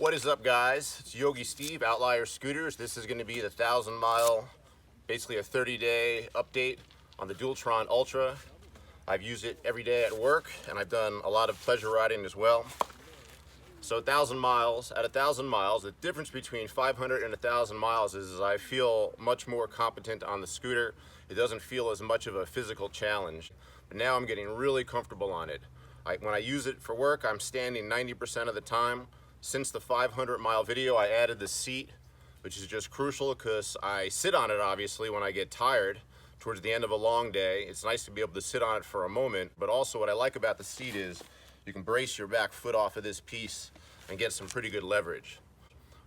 What is up, guys? It's Yogi Steve, Outlier Scooters. This is going to be the 1,000-mile, basically a 30-day update on the Dualtron Ultra. I've used it every day at work, and I've done a lot of pleasure riding as well. So 1,000 miles, at 1,000 miles, the difference between 500 and 1,000 miles is I feel much more competent on the scooter. It doesn't feel as much of a physical challenge. But now I'm getting really comfortable on it. When I use it for work, I'm standing 90% of the time. Since the 500-mile video, I added the seat, which is just crucial because I sit on it, obviously, when I get tired towards the end of a long day. It's nice to be able to sit on it for a moment, but also what I like about the seat is you can brace your back foot off of this piece and get some pretty good leverage.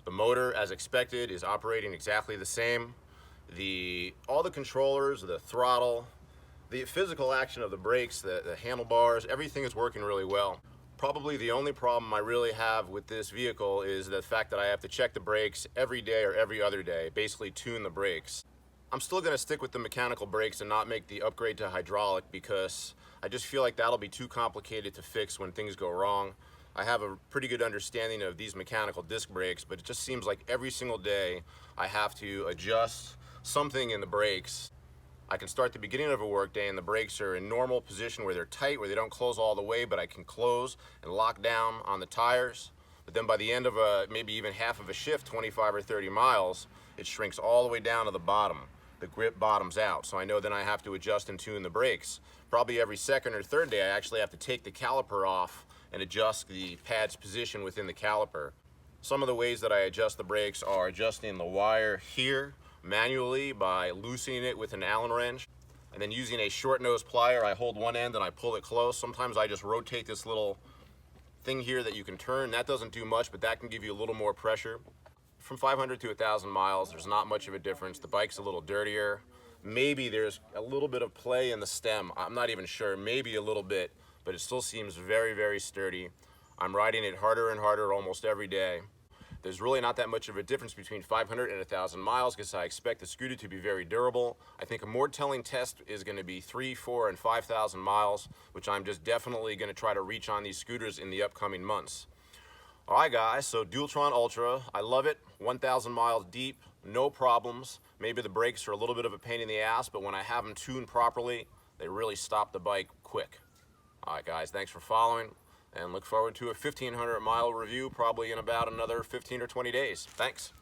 The motor, as expected, is operating exactly the same. All the controllers, the throttle, the physical action of the brakes, the handlebars, everything is working really well. Probably the only problem I really have with this vehicle is the fact that I have to check the brakes every day or every other day, basically tune the brakes. I'm still going to stick with the mechanical brakes and not make the upgrade to hydraulic because I just feel like that'll be too complicated to fix when things go wrong. I have a pretty good understanding of these mechanical disc brakes, but it just seems like every single day I have to adjust something in the brakes. I can start the beginning of a work day and the brakes are in normal position where they're tight, where they don't close all the way, but I can close and lock down on the tires. But then by the end of maybe even half of a shift, 25 or 30 miles, it shrinks all the way down to the bottom. The grip bottoms out, so I know then I have to adjust and tune the brakes. Probably every second or third day I actually have to take the caliper off and adjust the pad's position within the caliper. Some of the ways that I adjust the brakes are adjusting the wire here manually by loosening it with an Allen wrench, and then using a short nose plier. I hold one end and I pull it close. Sometimes I just rotate this little thing here that you can turn. That doesn't do much, but that can give you a little more pressure. From 500 to 1,000 miles, there's not much of a difference. The bike's a little dirtier. Maybe there's a little bit of play in the stem. I'm not even sure, maybe a little bit, but it still seems very, very sturdy. I'm riding it harder and harder almost every day. There's really not that much of a difference between 500 and 1,000 miles because I expect the scooter to be very durable. I think a more telling test is going to be 3, 4, and 5,000 miles, which I'm just definitely going to try to reach on these scooters in the upcoming months. All right, guys, so Dualtron Ultra, I love it. 1,000 miles deep, no problems. Maybe the brakes are a little bit of a pain in the ass, but when I have them tuned properly, they really stop the bike quick. All right, guys, thanks for following, and look forward to a 1,500-mile review probably in about another 15 or 20 days. Thanks.